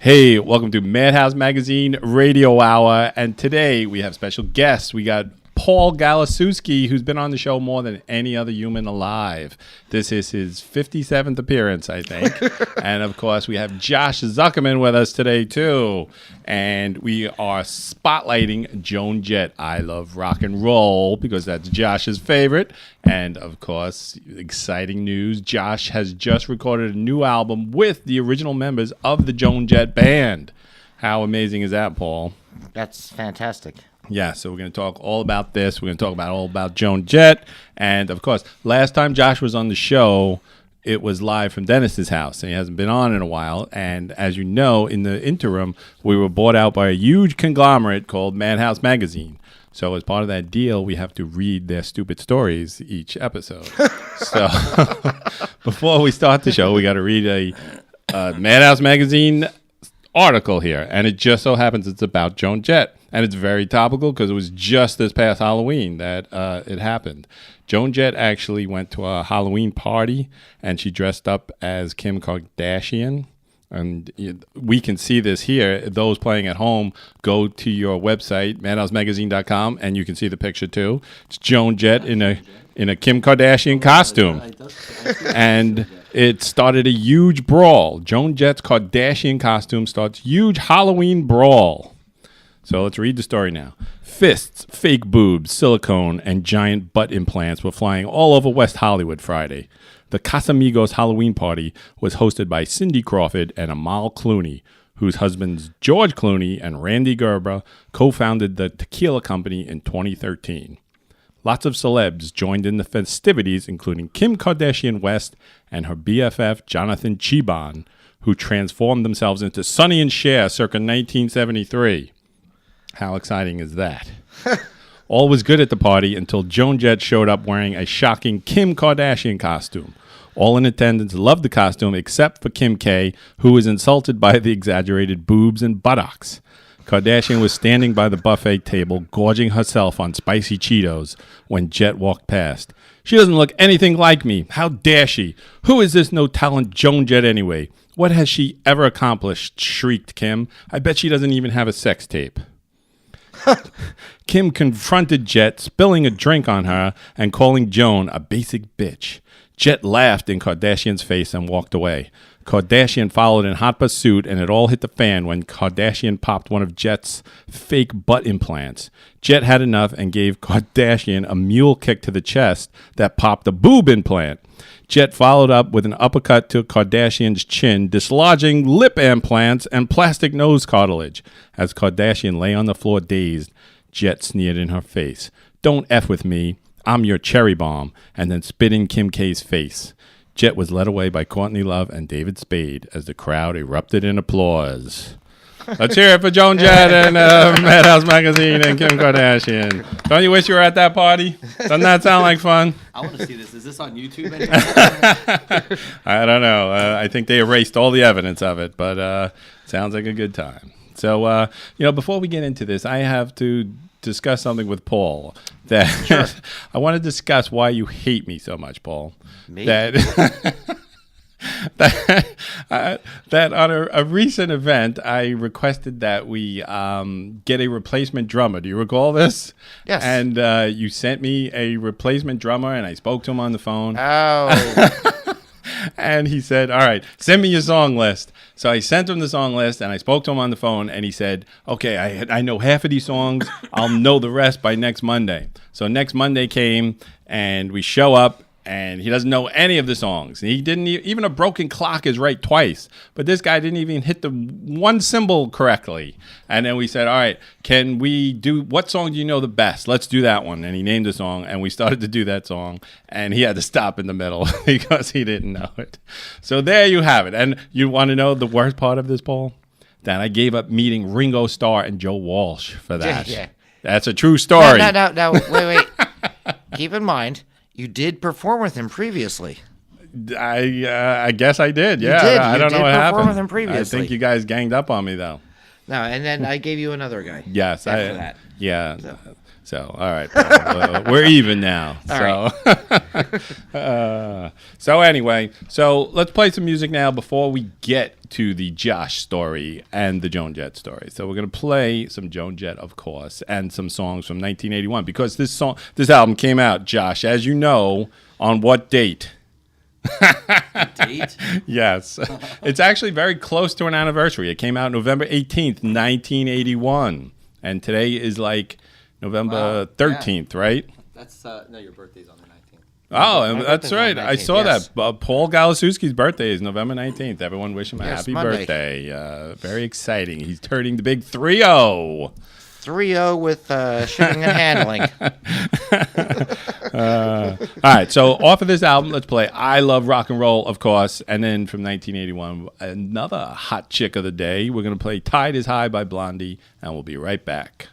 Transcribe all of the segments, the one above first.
Hey, welcome to Madhouse Magazine Radio Hour, and today we have special guests. We got Paul Galasuski, who's been on the show more than any other human alive. This is his 57th appearance, I think. And, of course, we have Josh Zuckerman with us today, too. And we are spotlighting Joan Jett, I Love Rock and Roll, because that's Josh's favorite. And, of course, exciting news, Josh has just recorded a new album with the original members of the Joan Jett band. How amazing is that, Paul? That's fantastic. Yeah, so we're going to talk all about this. We're going to talk all about Joan Jett. And, of course, last time Josh was on the show, it was live from Dennis's house, and he hasn't been on in a while. And as you know, in the interim, we were bought out by a huge conglomerate called Madhouse Magazine. So as part of that deal, we have to read their stupid stories each episode. So before we start the show, we got to read a Madhouse Magazine article here. And it just so happens it's about Joan Jett. And it's very topical because it was just this past Halloween that it happened. Joan Jett actually went to a Halloween party, and she dressed up as Kim Kardashian. And we can see this here. Those playing at home, go to your website, madhousemagazine.com, and you can see the picture too. It's Joan Jett in a Kim Kardashian costume. And it started a huge brawl. Joan Jett's Kardashian costume starts huge Halloween brawl. So let's read the story now. Fists, fake boobs, silicone, and giant butt implants were flying all over West Hollywood Friday. The Casamigos Halloween party was hosted by Cindy Crawford and Amal Clooney, whose husbands George Clooney and Randy Gerber co-founded the tequila company in 2013. Lots of celebs joined in the festivities, including Kim Kardashian West and her BFF Jonathan Cheban, who transformed themselves into Sonny and Cher circa 1973. How exciting is that? All was good at the party until Joan Jett showed up wearing a shocking Kim Kardashian costume. All in attendance loved the costume except for Kim K, who was insulted by the exaggerated boobs and buttocks. Kardashian was standing by the buffet table, gorging herself on spicy Cheetos when Jett walked past. She doesn't look anything like me. How dare she? Who is this no-talent Joan Jett anyway? What has she ever accomplished? Shrieked Kim. I bet she doesn't even have a sex tape. Kim confronted Jett, spilling a drink on her and calling Joan a basic bitch. Jett laughed in Kardashian's face and walked away. Kardashian followed in hot pursuit, and it all hit the fan when Kardashian popped one of Jett's fake butt implants. Jett had enough and gave Kardashian a mule kick to the chest that popped a boob implant. Jett followed up with an uppercut to Kardashian's chin, dislodging lip implants and plastic nose cartilage. As Kardashian lay on the floor dazed, Jett sneered in her face, "Don't F with me, I'm your cherry bomb," and then spit in Kim K's face. Jett was led away by Courtney Love and David Spade as the crowd erupted in applause. Let's hear it for Joan Jett and Madhouse Magazine and Kim Kardashian. Don't you wish you were at that party? Doesn't that sound like fun? I want to see this. Is this on YouTube anymore? I don't know. I think they erased all the evidence of it, but sounds like a good time. So, before we get into this, I have to discuss something with Paul. Sure. I want to discuss why you hate me so much, Paul. Me? That on a recent event, I requested that we get a replacement drummer. Do you recall this? Yes. And you sent me a replacement drummer, and I spoke to him on the phone. Oh. And he said, all right, send me your song list. So I sent him the song list, and I spoke to him on the phone, and he said, okay, I know half of these songs. I'll know the rest by next Monday. So next Monday came, and we show up, and he doesn't know any of the songs. He didn't even a broken clock is right twice. But this guy didn't even hit the one cymbal correctly. And then we said, all right, can we do, what song do you know the best? Let's do that one. And he named a song, and we started to do that song. And he had to stop in the middle because he didn't know it. So there you have it. And you want to know the worst part of this, Paul? That I gave up meeting Ringo Starr and Joe Walsh for that. Yeah. That's a true story. No, wait. Keep in mind, you did perform with him previously. I guess I did. Yeah, you did. I don't know what happened. Perform with him previously. I think you guys ganged up on me though. No, and then I gave you another guy. Yes, after that. Yeah. So, all right, we're even now. So anyway, so let's play some music now before we get to the Josh story and the Joan Jett story. So we're gonna play some Joan Jett, of course, and some songs from 1981 because this album came out, Josh, as you know, on what date? Date? Yes, it's actually very close to an anniversary. It came out November 18th, 1981, and today is like November 13th, right? That's no, your birthday's on the 19th. Oh, My that's birthday's on right. the I 19th, saw yes. that. Paul Galasewski's birthday is November 19th. Everyone wish him a Yes, happy Monday. birthday. Very exciting. He's turning the big 3-0. 3-0 with shipping and handling. All right, so off of this album, let's play I Love Rock and Roll, of course, and then from 1981, another hot chick of the day. We're going to play Tide is High by Blondie, and we'll be right back.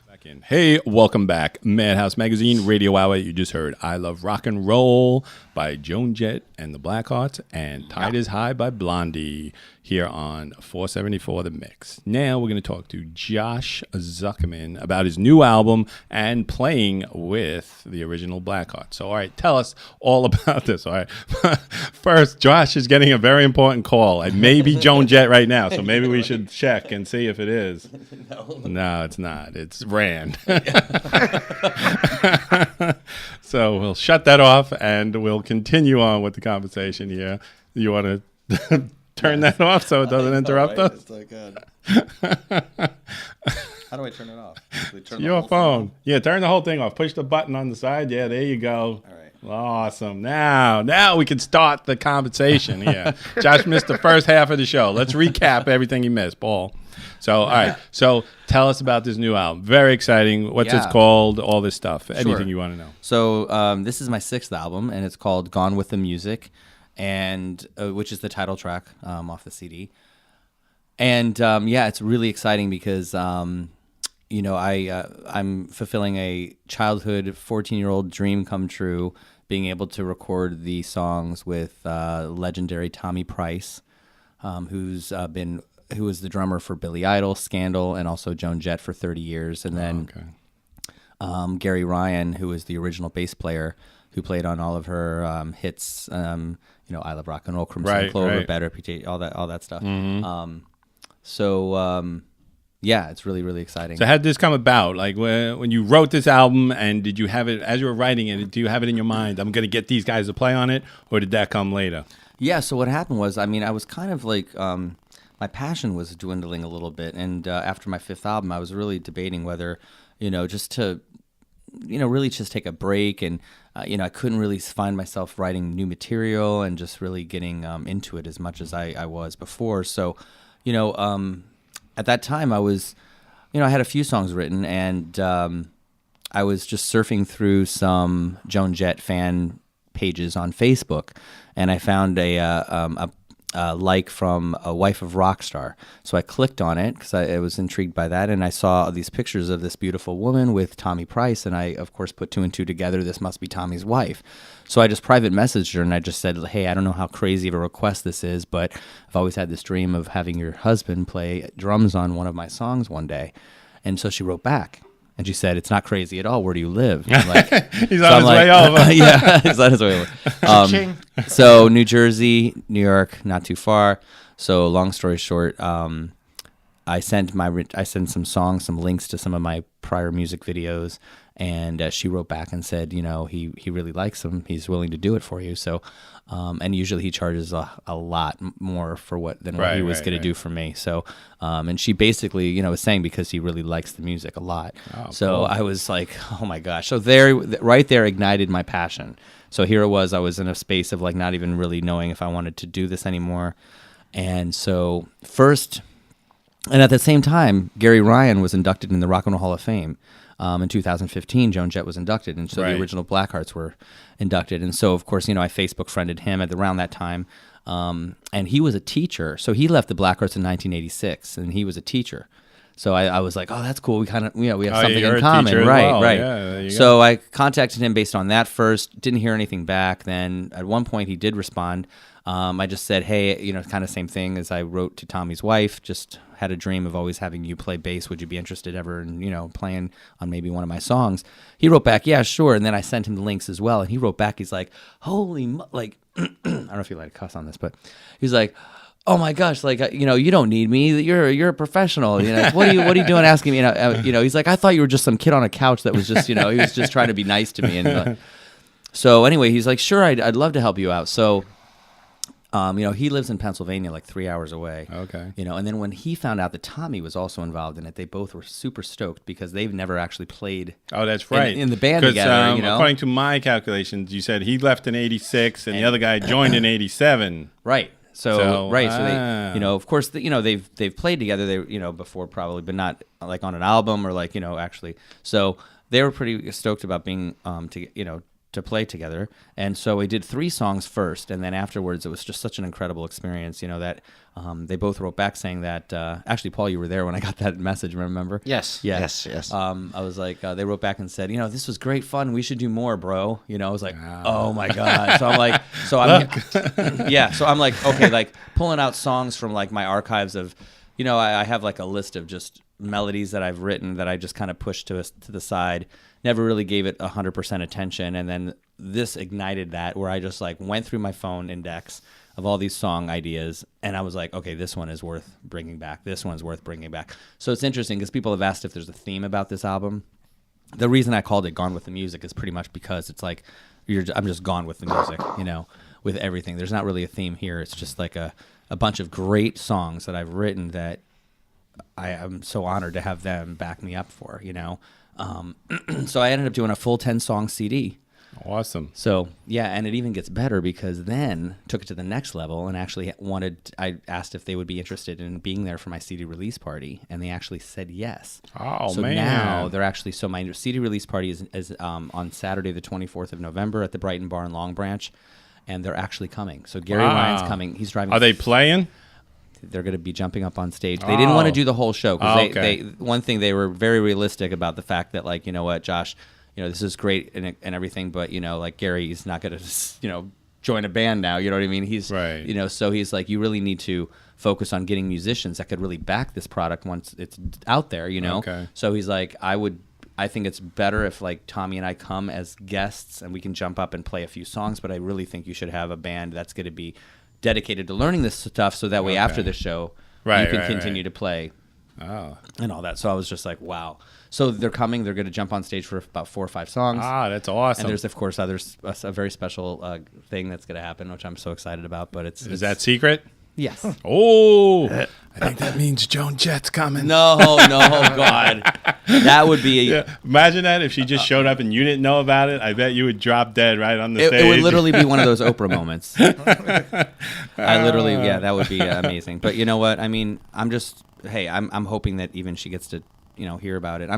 Hey, welcome back. Madhouse Magazine Radio Hour. You just heard I Love Rock and Roll by Joan Jett and the Blackhearts and Tide is High by Blondie here on 474 The Mix. Now we're going to talk to Josh Zuckerman about his new album and playing with the original Blackhearts. So, all right, tell us all about this. All right. First, Josh is getting a very important call. It may be Joan Jett right now, so maybe we should check and see if it is. No, it's not. It's Rand. So we'll shut that off and we'll continue on with the conversation here. You want to turn that off so it doesn't interrupt us? It's like, how do I turn it off? Do we turn the Your whole phone. Yeah, turn the whole thing off. Push the button on the side. Yeah, there you go. All right. Awesome. Now we can start the conversation. Yeah. Josh missed the first half of the show. Let's recap everything he missed, Paul. So, all right. So, tell us about this new album. Very exciting. What's it called? All this stuff. Anything you want to know. So, this is my 6th album, and it's called Gone with the Music, and which is the title track off the CD. And it's really exciting because I'm fulfilling a childhood 14-year-old dream come true, being able to record the songs with legendary Tommy Price, who was the drummer for Billy Idol, Scandal, and also Joan Jett for 30 years. And then Gary Ryan, who was the original bass player, who played on all of her hits, I Love Rock and Roll, Crimson Clover, Bad Reputation, all that stuff. Mm-hmm. It's really, really exciting. So how did this come about? Like when you wrote this album, and did you have it, as you were writing it, do you have it in your mind, I'm going to get these guys to play on it, or did that come later? Yeah, so what happened was, I was kind of like, my passion was dwindling a little bit, and after my 5th album, I was really debating whether, just to, really just take a break, and, I couldn't really find myself writing new material and just really getting into it as much as I was before. So, at that time, I was, I had a few songs written, and I was just surfing through some Joan Jett fan pages on Facebook, and I found a like from a wife of Rockstar. So I clicked on it because I was intrigued by that, and I saw these pictures of this beautiful woman with Tommy Price, and I, of course, put 2 and 2 together. This must be Tommy's wife. So I just private messaged her, and I just said, hey, I don't know how crazy of a request this is, but I've always had this dream of having your husband play drums on one of my songs one day. And so she wrote back. And she said, it's not crazy at all. Where do you live? I'm like, He's on his way over. Yeah, he's on his way over. So New Jersey, New York, not too far. So long story short, I sent some songs, some links to some of my prior music videos, and she wrote back and said, he really likes them. He's willing to do it for you. So, and usually he charges a lot more for what he was going to do for me. So, and she basically, was saying because he really likes the music a lot. Oh, so cool. I was like, oh my gosh. So right there ignited my passion. So here it was. I was in a space of like not even really knowing if I wanted to do this anymore. And so and at the same time, Gary Ryan was inducted in the Rock and Roll Hall of Fame. In 2015, Joan Jett was inducted, and so the original Blackhearts were inducted. And so, of course, I Facebook friended him around that time, and he was a teacher. So he left the Blackhearts in 1986, and he was a teacher. So I was like, oh, that's cool. We kind of, we have something in common, right? Yeah, so I contacted him based on that first. Didn't hear anything back. Then at one point he did respond. I just said, hey, kind of same thing as I wrote to Tommy's wife, just had a dream of always having you play bass. Would you be interested ever in, playing on maybe one of my songs? He wrote back, yeah, sure. And then I sent him the links as well. And he wrote back, he's like, holy, I don't know if you like to cuss on this, but he's like, oh my gosh, like, you don't need me. You're a professional. What are you doing asking me? He's like, I thought you were just some kid on a couch that was just, he was just trying to be nice to me. And so anyway, he's like, sure, I'd love to help you out. So, he lives in Pennsylvania, like 3 hours away. Okay. And then when he found out that Tommy was also involved in it, they both were super stoked because they've never actually played. Oh, that's right. In the band together. According to my calculations, you said he left in '86 and the other guy joined in '87. Right. So they, of course, they've played together. They, before probably, but not like on an album or like, actually. So they were pretty stoked about being, to play together. And so we did 3 songs first, and then afterwards it was just such an incredible experience, that they both wrote back saying that, actually, Paul, you were there when I got that message, remember? Yes. I was like, they wrote back and said, this was great fun. We should do more, bro. I was like, oh my God. So I'm like, so I'm like, okay, like pulling out songs from like my archives of, I have like a list of just melodies that I've written that I just kind of pushed to the side. Never really gave it 100% attention, and then this ignited that where I just like went through my phone index of all these song ideas, and I was like, okay, this one is worth bringing back. This one's worth bringing back. So it's interesting because people have asked if there's a theme about this album. The reason I called it Gone with the Music is pretty much because it's like I'm just gone with the music, with everything. There's not really a theme here. It's just like a bunch of great songs that I've written that I am so honored to have them back me up for, So I ended up doing a full 10-song CD. Awesome. So, yeah, and it even gets better because then took it to the next level and actually I asked if they would be interested in being there for my CD release party, and they actually said yes. Oh, so man. Now they're actually, so my CD release party is on Saturday the 24th of November at the Brighton Bar in Long Branch, and they're actually coming. So Gary Ryan's coming. He's driving. Are they playing? They're going to be jumping up on stage. They didn't want to do the whole show because they one thing, they were very realistic about the fact that, like, you know what, Josh, this is great and everything, but like Gary's not going to join a band now. You know what I mean? He's right. So he's like, you really need to focus on getting musicians that could really back this product once it's out there. Okay. So he's like, I think it's better if like Tommy and I come as guests and we can jump up and play a few songs, but I really think you should have a band that's going to be dedicated to learning this stuff, so that way after the show you can continue to play and all that. So I was just like, wow. So they're coming. They're going to jump on stage for about 4 or 5 songs. That's awesome. And there's, of course, a very special thing that's going to happen, which I'm so excited about. But it's that secret? Yes. Oh, I think that means Joan Jett's coming. No, God. That would be... Imagine that if she just showed up and you didn't know about it. I bet you would drop dead right on the stage. It would literally be one of those Oprah moments. That would be amazing. But you know what? I mean, I'm hoping that even she gets to, hear about it.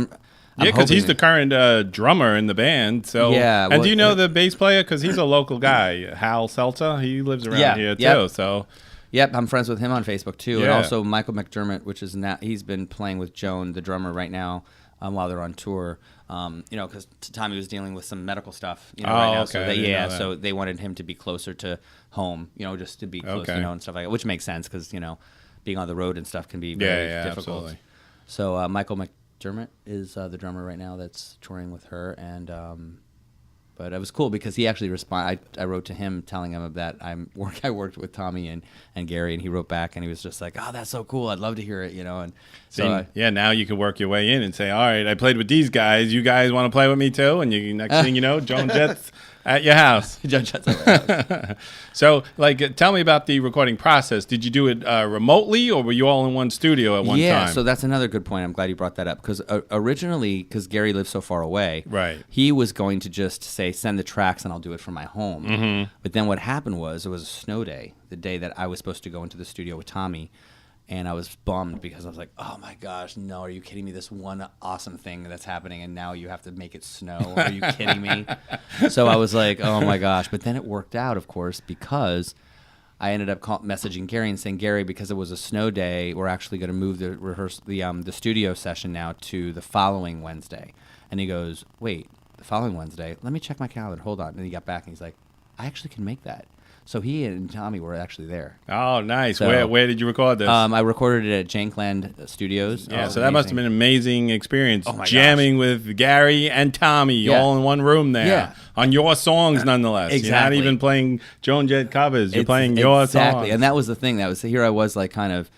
Because he's the current drummer in the band. So yeah. And do you know the bass player? Because he's a local guy, Hal Seltzer. He lives around here too. So... Yep, I'm friends with him on Facebook too, yeah. And also Michael McDermott, which is now he's been playing with Joan, the drummer, right now while they're on tour. Because Tommy was dealing with some medical stuff, right now. Okay. So they wanted him to be closer to home, just to be close, and stuff like that, which makes sense because being on the road and stuff can be very difficult. Absolutely. So Michael McDermott is the drummer right now that's touring with her, and. But it was cool because he actually responded. I wrote to him telling him that I worked with Tommy and Gary, and he wrote back and he was just like, "Oh, that's so cool! I'd love to hear it," And so now you can work your way in and say, "All right, I played with these guys. You guys want to play with me too?" And next thing you know, Joan Jett's at your house. Joan Jett's at my house. So, tell me about the recording process. Did you do it remotely, or were you all in one studio at one time? Yeah, so that's another good point. I'm glad you brought that up because originally, because Gary lives so far away, right? He was going to just say, send the tracks and I'll do it from my home. Mm-hmm. But then what happened was it was a snow day, the day that I was supposed to go into the studio with Tommy. And I was bummed because I was like, oh my gosh, no, are you kidding me? This one awesome thing that's happening, and now you have to make it snow. Are you kidding me? So I was like, oh my gosh. But then it worked out, of course, because I ended up messaging Gary and saying, Gary, because it was a snow day, we're actually going to move the studio session now to the following Wednesday. And he goes, wait, the following Wednesday? Let me check my calendar. Hold on. And he got back and he's like, I actually can make that. So he and Tommy were actually there. Oh, nice. So, Where did you record this? I recorded it at Jankland Studios. Yeah, so that must have been an amazing experience. Oh my jamming with Gary and Tommy all in one room there. Yeah. On your songs, nonetheless. Exactly. You're not even playing Joan Jett covers. You're playing your songs. And that was the thing. Here I was like kind of,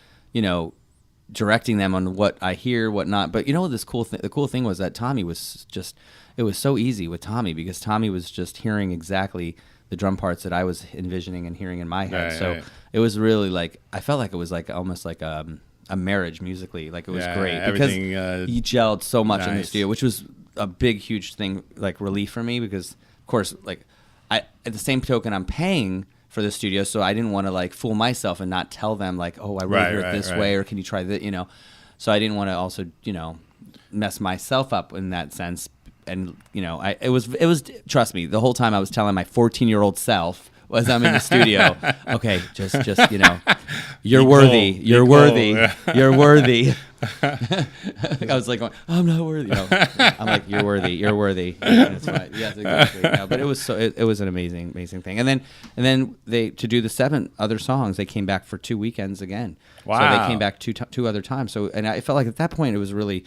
directing them on what I hear, what not. But the cool thing was that Tommy was just, it was so easy with Tommy because Tommy was just hearing exactly the drum parts that I was envisioning and hearing in my head. Right. It was really like, I felt like it was like almost like a marriage musically. Like it was great because he gelled so much in the studio, which was a big, huge thing, like relief for me because, of course, like at the same token, I'm paying for the studio, so I didn't want to like fool myself and not tell them like, oh, I really hear it this way, or can you try that, So I didn't want to also, mess myself up in that sense. And it was trust me, the whole time I was telling my 14-year-old self as I'm in the studio, okay, just you're worthy, you're worthy, you're worthy. I was like, I'm not worthy. I'm like, you're worthy, you're worthy. It's fine. Yes, exactly. But it was it was an amazing thing. And then they to do the 7 other songs, they came back for 2 weekends again. Wow. So they came back two other times. So and I felt like at that point it was really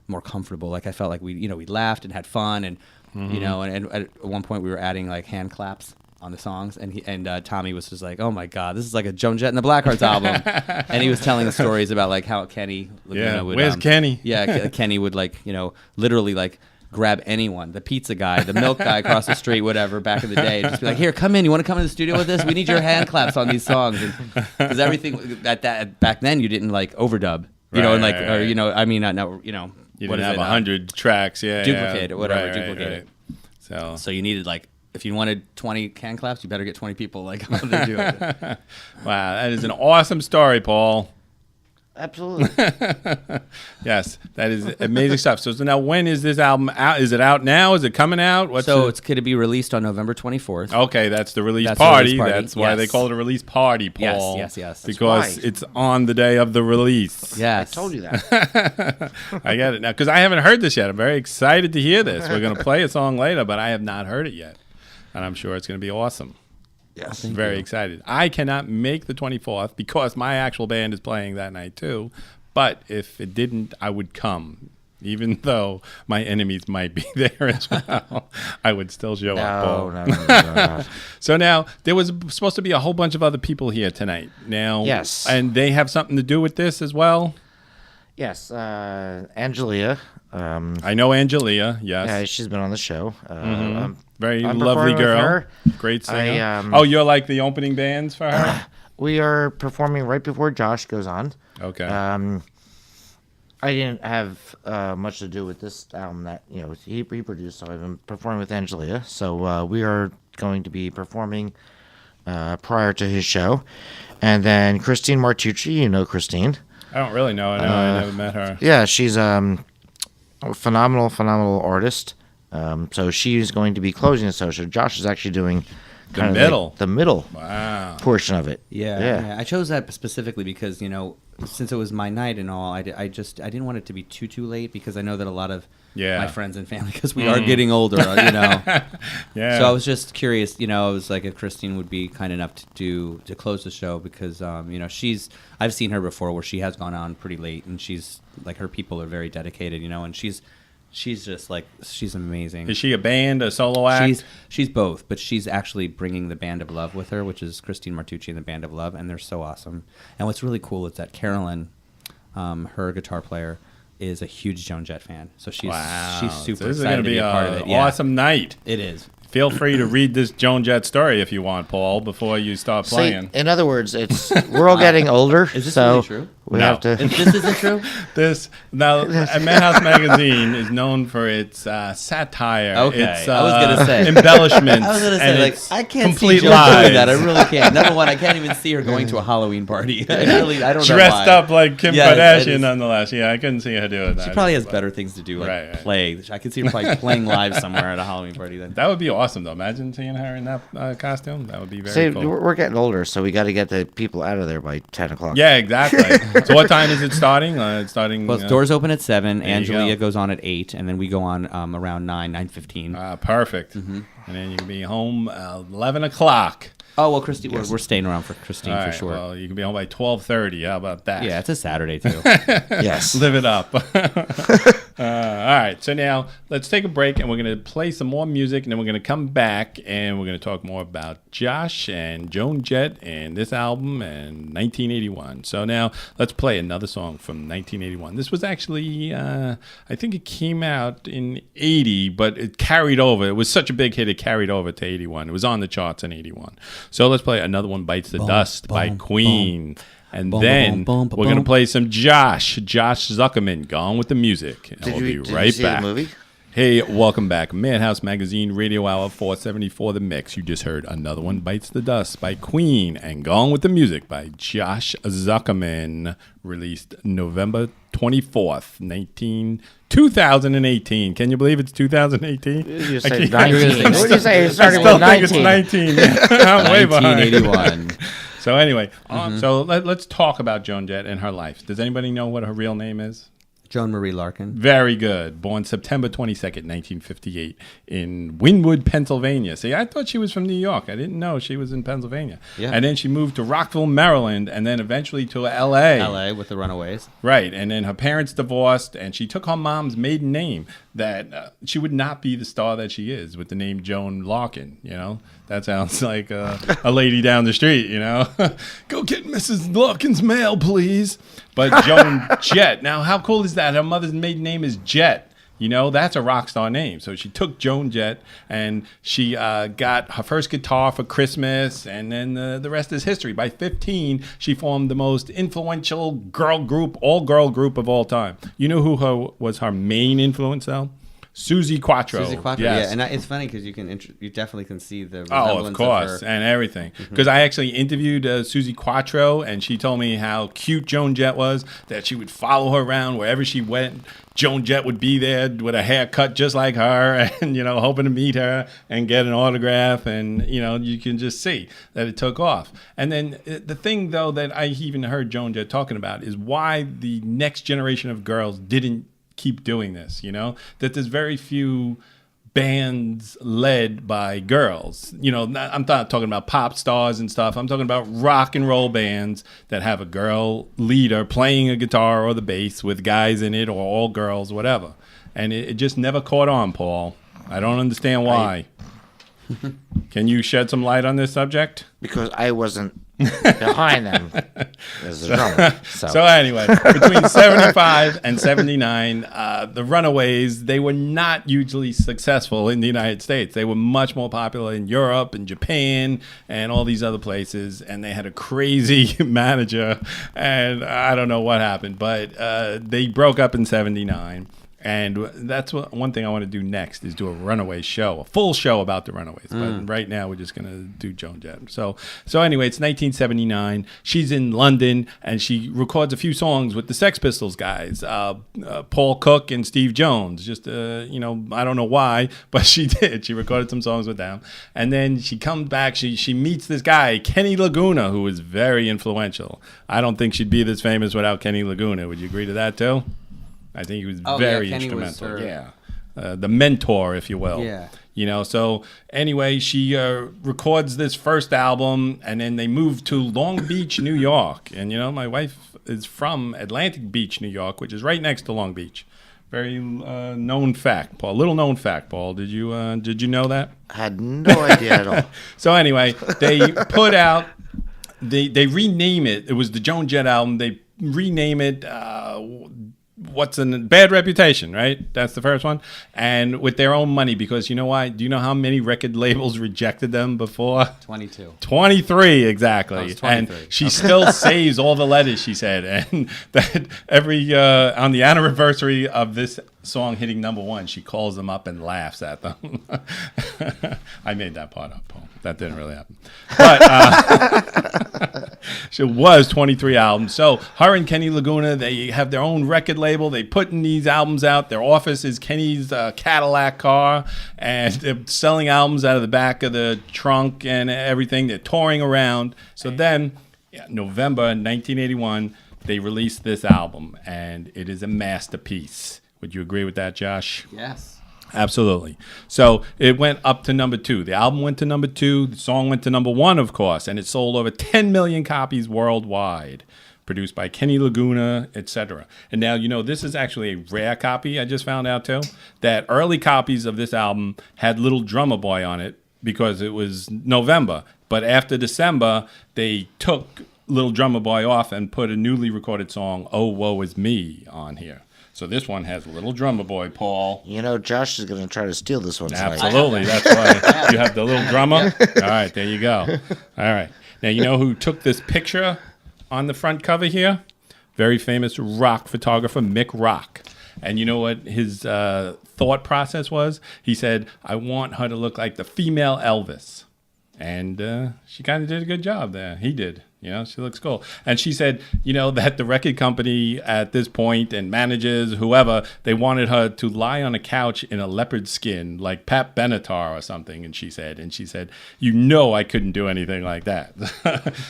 more comfortable. Like I felt like we laughed and had fun and and at one point we were adding like hand claps on the songs, and Tommy was just like, "Oh my God, this is like a Joan Jett and the Blackhearts album," and he was telling the stories about like how Kenny, would, where's Kenny? Yeah, Kenny would like literally like grab anyone, the pizza guy, the milk guy across the street, whatever, back in the day, and just be like, "Here, come in. You want to come in the studio with us? We need your hand claps on these songs," because everything back then you didn't like overdub, you didn't have 100 tracks, duplicate or whatever, duplicate it. So you needed like. If you wanted 20 hand claps, you better get 20 people like how to do it. Wow, that is an awesome story, Paul. Absolutely. Yes, that is amazing stuff. So now when is this album out? Is it out now? Is it coming out? It's going to be released on November 24th. Okay, that's the release party. That's why yes. they call it a release party, Paul. Yes. Because it's on the day of the release. Yes. I told you that. I get it now because I haven't heard this yet. I'm very excited to hear this. We're going to play a song later, but I have not heard it yet. And I'm sure it's going to be awesome. Yes. Very excited. I cannot make the 24th because my actual band is playing that night too. But if it didn't, I would come. Even though my enemies might be there as well, I would still show up. No. So now, there was supposed to be a whole bunch of other people here tonight. Now, yes. And they have something to do with this as well? Yes. Angelia. I know Angelia, yes. Yeah, she's been on the show. Very I'm lovely performing girl. with her. Great singer. You're like the opening bands for her? We are performing right before Josh goes on. Okay. I didn't have much to do with this album that he produced, so I've been performing with Angelia. So we are going to be performing prior to his show, and then Christine Martucci. Christine. I don't really know. I never met her. Yeah, she's a phenomenal artist. So she's going to be closing the show. So Josh is actually doing the middle portion of it. Yeah. I chose that specifically because since it was my night and all, I didn't want it to be too late because I know that a lot of my friends and family, because we are getting older, Yeah. So I was just curious, I was like if Christine would be kind enough to close the show because I've seen her before where she has gone on pretty late and she's like her people are very dedicated, and she's just like she's amazing. Is she a band, a solo act? She's both, but she's actually bringing the Band of Love with her, which is Christine Martucci and the Band of Love, and they're so awesome. And what's really cool is that Carolyn, her guitar player, is a huge Joan Jett fan, so she's super excited to be a part of it. Yeah. Awesome night. It is. Feel free to read this Joan Jett story if you want, Paul, before you start playing. In other words, we're all getting older. Is this so really true? We have to. This isn't true. Madhouse Magazine is known for its satire. Okay, its, I was gonna say embellishments. I was gonna say like I can't complete see Jill doing that. I really can't. Number one, I can't even see her going to a Halloween party. I don't know why. Dressed up like Kim Kardashian, nonetheless. Yeah, I couldn't see her doing that. She probably has better things to do, like play. I could see her probably playing live somewhere at a Halloween party. Then that would be awesome, though. Imagine seeing her in that costume. That would be very cool. We're getting older, so we got to get the people out of there by 10 o'clock. Yeah, exactly. So what time is it starting? It's starting. Well, doors open at 7. Angelia goes on at 8, and then we go on around 9:15. Perfect. Mm-hmm. And then you can be home 11 o'clock. Oh well, Christine, we're staying around for Christine All for right, sure. well, you can be home by 12:30. How about that? Yeah, it's a Saturday too. Yes. Live it up. All right. So now let's take a break and we're going to play some more music and then we're going to come back and we're going to talk more about Josh and Joan Jett and this album and 1981. So now let's play another song from 1981. This was actually, I think it came out in 80, but it carried over. It was such a big hit, it carried over to 81. It was on the charts in 81. So let's play another one, Bites the Dust by Queen. And then we're going to play some Josh Zuckerman, Gone with the Music. And we'll be right see back. The movie? Hey, welcome back. Madhouse Magazine Radio Hour 474 The Mix. You just heard another one, Bites the Dust by Queen and Gone with the Music by Josh Zuckerman. Released November 24th, 2018. Can you believe it's 2018? You say 19. What did you say? It started I still with think 19. it's 19. I'm way behind. 1981. So anyway, so let's talk about Joan Jett and her life. Does anybody know what her real name is? Joan Marie Larkin. Very good. Born September 22nd, 1958 in Wynwood, Pennsylvania. See, I thought she was from New York. I didn't know she was in Pennsylvania. Yeah. And then she moved to Rockville, Maryland, and then eventually to L.A. L.A. with the Runaways. Right. And then her parents divorced, and she took her mom's maiden name that she would not be the star that she is with the name Joan Larkin, you know? That sounds like a lady down the street, you know? Go get Mrs. Larkin's mail, please. But Joan Jett. Now, how cool is that? Her mother's maiden name is Jett. You know, that's a rock star name. So she took Joan Jett, and she got her first guitar for Christmas, and then the rest is history. By 15, she formed the most influential all-girl group of all time. You know who was her main influence, though? Susie Quattro. Susie Quattro, yes. yeah, and it's funny because you definitely can see the Oh, resemblance of course, of her. and everything. Because I actually interviewed Susie Quattro, and she told me how cute Joan Jett was, that she would follow her around wherever she went. Joan Jett would be there with a haircut just like her and, you know, hoping to meet her and get an autograph. And, you know, you can just see that it took off. And then the thing, though, that I even heard Joan Jett talking about is why the next generation of girls didn't keep doing this, you know, that there's very few bands led by girls. You know, I'm not talking about pop stars and stuff. I'm talking about rock and roll bands that have a girl leader playing a guitar or the bass with guys in it or all girls, whatever. And it just never caught on, Paul. I don't understand why. Can you shed some light on this subject? Because I wasn't behind them as a drummer. So anyway, between 75 and 79, the Runaways, they were not hugely successful in the United States. They were much more popular in Europe and Japan and all these other places. And they had a crazy manager, and I don't know what happened, but they broke up in 79. And that's one thing I want to do next is do a Runaway show, a full show about the Runaways. But right now we're just going to do Joan Jett. So anyway, it's 1979. She's in London and she records a few songs with the Sex Pistols guys, Paul Cook and Steve Jones. Just, you know, I don't know why, but she did. She recorded some songs with them. And then she comes back. She meets this guy, Kenny Laguna, who is very influential. I don't think she'd be this famous without Kenny Laguna. Would you agree to that too? I think he was very instrumental. The mentor, if you will. Yeah. You know, so anyway, she records this first album, and then they move to Long Beach, New York. And, you know, my wife is from Atlantic Beach, New York, which is right next to Long Beach. Very known fact, Paul. Little known fact, Paul. Did you know that? I had no idea at all. So anyway, they put out, they rename it. It was the Joan Jett album. They rename it What's a Bad Reputation, right? That's the first one. And with their own money, because you know why? Do you know how many record labels rejected them before? 22. 23, exactly. Oh, it's 23. And she still saves all the letters, she said. And that every, on the anniversary of this song hitting number one, she calls them up and laughs at them. I made that part up, Paul. That didn't really happen. But it was 23 albums. So her and Kenny Laguna, they have their own record label. They put in these albums out. Their office is Kenny's Cadillac car. And they're selling albums out of the back of the trunk and everything. They're touring around. So then, November 1981, they released this album. And it is a masterpiece. Would you agree with that, Josh? Yes. Absolutely. So it went up to number 2. The album went to number 2. The song went to number 1, of course, and it sold over 10 million copies worldwide. Produced by Kenny Laguna, etc. And now, this is actually a rare copy, I just found out, too, that early copies of this album had Little Drummer Boy on it because it was November. But after December, they took Little Drummer Boy off and put a newly recorded song, Oh, Woe Is Me, on here. So this one has Little Drummer Boy, Paul. Josh is going to try to steal this one tonight. Absolutely. That's why you have the little drummer. All right, there you go. All right. Now, you know who took this picture on the front cover here? Very famous rock photographer, Mick Rock. And you know what his thought process was? He said, I want her to look like the female Elvis. And she kind of did a good job there. He did. She looks cool. And she said, that the record company at this point and managers, whoever, they wanted her to lie on a couch in a leopard skin like Pat Benatar or something. And she said, I couldn't do anything like that.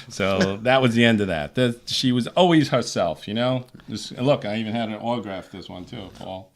So that was the end of that. She was always herself, Look, I even had an autograph this one too, Paul.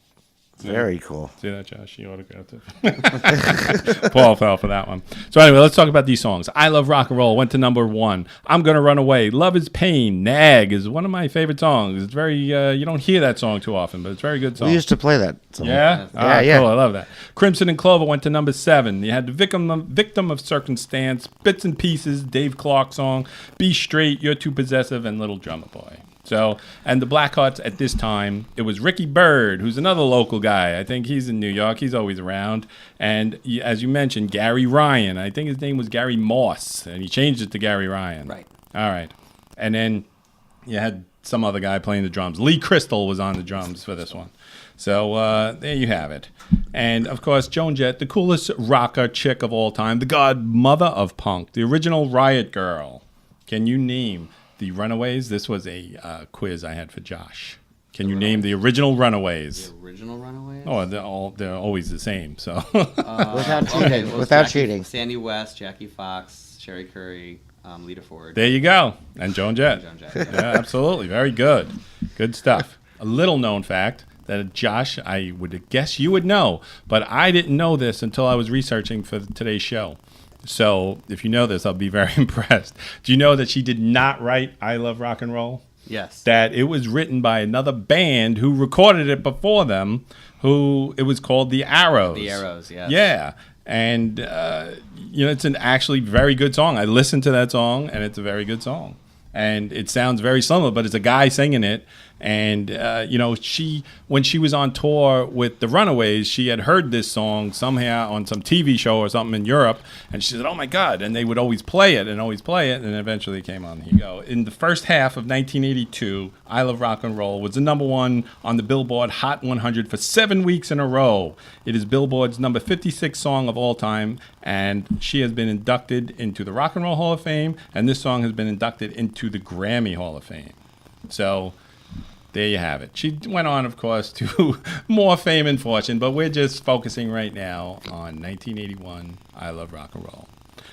Very cool. See that, Josh? She autographed it. Paul fell for that one. So anyway, let's talk about these songs. I Love Rock and Roll went to number 1. I'm Gonna Run Away. Love Is Pain. Nag is one of my favorite songs. It's very, you don't hear that song too often, but it's a very good song. We used to play that. Yeah? Yeah. Cool. I love that. Crimson and Clover went to number 7. You had the Victim of Circumstance, Bits and Pieces, Dave Clark song, Be Straight, You're Too Possessive, and Little Drummer Boy. So, and the Blackhearts at this time, it was Ricky Byrd, who's another local guy. I think he's in New York. He's always around. And as you mentioned, Gary Ryan. I think his name was Gary Moss, and he changed it to Gary Ryan. Right. All right. And then you had some other guy playing the drums. Lee Crystal was on the drums for this one. So there you have it. And, of course, Joan Jett, the coolest rocker chick of all time, the godmother of punk, the original Riot Girl. Can you name the Runaways? This was a quiz I had for Josh. Can you name the original Runaways? The original Runaways? Oh, they're always the same. So Without cheating. Okay, well, Without cheating. Sandy West, Jackie Fox, Sherry Curry, Lita Ford. there you go. And Joan Jett. Joan Jett. Yeah, absolutely. Very good. Good stuff. A little known fact that Josh, I would guess you would know, but I didn't know this until I was researching for today's show. So if you know this, I'll be very impressed. Do you know that she did not write I Love Rock and Roll? Yes. That it was written by another band who recorded it before them, who it was called The Arrows. The Arrows, yes. Yeah. And, it's an actually very good song. I listened to that song, and it's a very good song. And it sounds very similar, but it's a guy singing it. And, when she was on tour with the Runaways, she had heard this song somehow on some TV show or something in Europe. And she said, oh, my God. And they would always play it. And eventually it came on. Here you go. In the first half of 1982, I Love Rock and Roll was the number 1 on the Billboard Hot 100 for 7 weeks in a row. It is Billboard's number 56 song of all time. And she has been inducted into the Rock and Roll Hall of Fame. And this song has been inducted into the Grammy Hall of Fame. So there you have it. She went on, of course, to more fame and fortune, but we're just focusing right now on 1981, I Love Rock and Roll.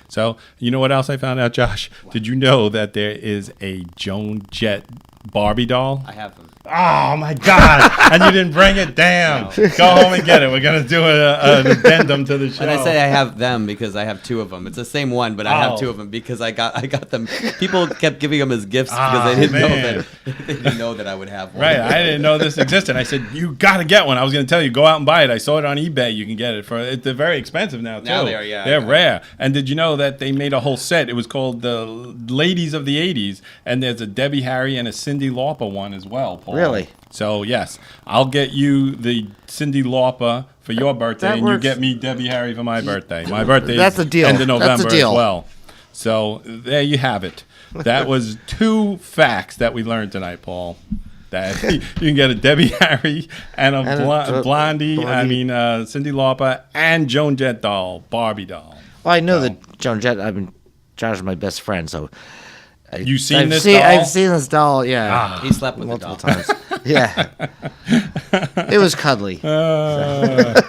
So, you know what else I found out, Josh? Did you know that there is a Joan Jett Barbie doll? I have them. Oh, my God. And you didn't bring it? Damn. No. Go home and get it. We're going to do an addendum to the show. And I say I have them because I have 2 of them. It's the same one, but I have 2 of them because I got them. People kept giving them as gifts because they didn't know that I would have one. Right. I didn't know this existed. I said, you got to get one. I was going to tell you, go out and buy it. I saw it on eBay. You can get it they're very expensive now, too. Now they are, yeah. They're rare. And did you know that they made a whole set? It was called the Ladies of the 80s. And there's a Debbie Harry and a Cyndi Lauper one as well, Paul. Really? So, yes, I'll get you the Cyndi Lauper for your birthday, and you get me Debbie Harry for my birthday. My birthday is a deal. end of November That's a deal. as well. So, there you have it. That was 2 facts that we learned tonight, Paul. That you can get a Debbie Harry and a Blondie, Cyndi Lauper, and Joan Jett doll, Barbie doll. Well, I know that Joan Jett, Josh is my best friend, so... You've seen this doll? doll? I've seen this doll, yeah. He slept with multiple the doll. times. Yeah. It was cuddly. Yeah.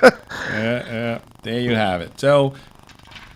There you have it. So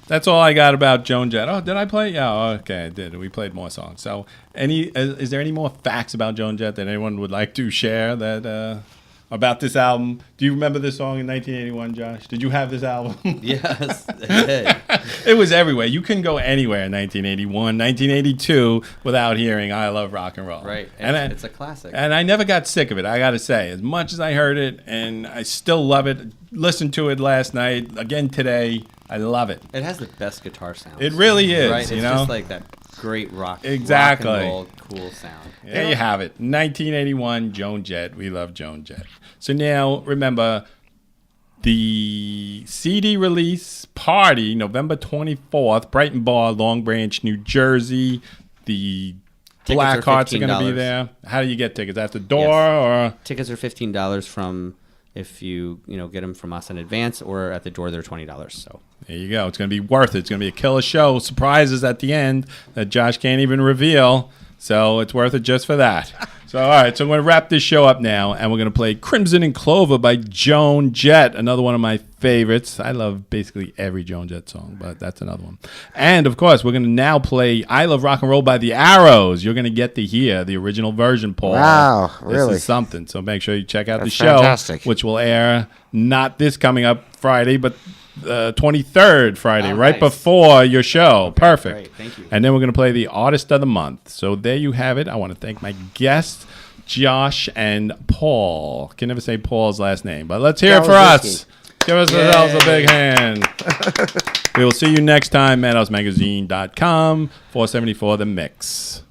that's all I got about Joan Jett. Oh, did I play? Yeah, okay, I did. We played more songs. So is there any more facts about Joan Jett that anyone would like to share that about this album. Do you remember this song in 1981, Josh? Did you have this album? Yes. Hey. It was everywhere. You couldn't go anywhere in 1981, 1982 without hearing "I Love Rock and Roll." Right. And It's a classic. And I never got sick of it. I got to say, as much as I heard it, and I still love it. Listened to it last night again today. I love it. It has the best guitar sound. It really is. Right. It's you know? just like that great rock and roll, cool sound. There you have it. 1981, Joan Jett. We love Joan Jett. So now, remember, the CD release party, November 24th, Brighton Bar, Long Branch, New Jersey. The Blackhearts are going to be there. How do you get tickets? At the door? Or Tickets are $15 from if you get them from us in advance, or at the door they're $20. So there you go. It's going to be worth it. It's going to be a killer show. Surprises at the end that Josh can't even reveal. So it's worth it just for that. So, all right. So I'm going to wrap this show up now, and we're going to play Crimson and Clover by Joan Jett, another one of my favorites. I love basically every Joan Jett song, but that's another one. And, of course, we're going to now play I Love Rock and Roll by the Arrows. You're going to get to hear the original version, Paul. Wow, really? This is something. So make sure you check out That's the show, fantastic. which will air not this coming up Friday, but 23rd Friday, right nice. before your show. Perfect. Great, thank you. And then we're going to play the Artist of the Month. So there you have it. I want to thank my guests, Josh and Paul. Can never say Paul's last name, but let's hear it for us. Give us ourselves a big hand. We will see you next time, MadhouseMagazine.com, 474 The Mix.